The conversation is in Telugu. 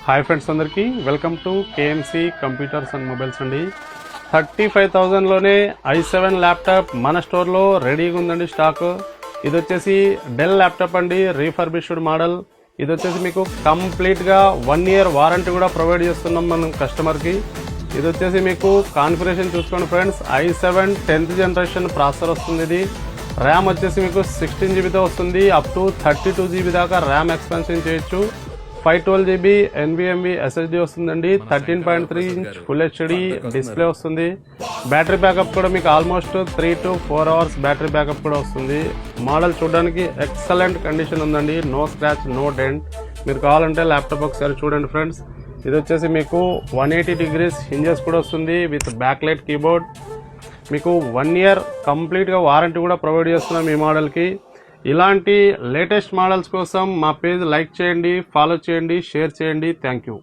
హాయ్ ఫ్రెండ్స్, అందరికీ welcome to KMC computers and mobiles అండి. 35,000లోనే i7 ల్యాప్టాప్ మన స్టోర్లో రెడీగా ఉందండి స్టాక్. ఇది వచ్చేసి డెల్ ల్యాప్టాప్ అండి, రీఫర్బిష్డ్ మోడల్. ఇది వచ్చేసి మీకు కంప్లీట్గా 1 year వారంటీ కూడా ప్రొవైడ్ చేస్తున్నాం మనం కస్టమర్కి. ఇది వచ్చేసి మీకు కాన్ఫిగరేషన్ చూసుకోండి friends, i7 10th generation processor వస్తుంది. ఇది ర్యామ్ వచ్చేసి మీకు 16 GB వస్తుంది, అప్ టు 32 GB దాకా ర్యామ్ ఎక్స్పాన్షన్ చేయొచ్చు. 512 GB NVMe SSD వస్తుందండి. 13.3 inch ఫుల్ హెచ్డి డిస్ప్లే వస్తుంది. బ్యాటరీ బ్యాకప్ కూడా మీకు almost 3 to 4 hours battery backup కూడా వస్తుంది. మోడల్ చూడడానికి ఎక్సలెంట్ కండిషన్ ఉందండి, నో స్క్రాచ్ నో డెంట్. మీరు కావాలంటే ల్యాప్టాప్ ఒకసారి చూడండి ఫ్రెండ్స్. ఇది వచ్చేసి మీకు 180 degrees హింజెస్ కూడా వస్తుంది విత్ బ్యాక్ లైట్ కీబోర్డ్. మీకు 1 year కంప్లీట్గా వారంటీ కూడా ప్రొవైడ్ చేస్తున్నాం ఈ మోడల్కి. ఇలాంటి లేటెస్ట్ మోడల్స్ కోసం మా పేజ్ లైక్ చేయండి, ఫాలో చేయండి, షేర్ చేయండి. Thank you.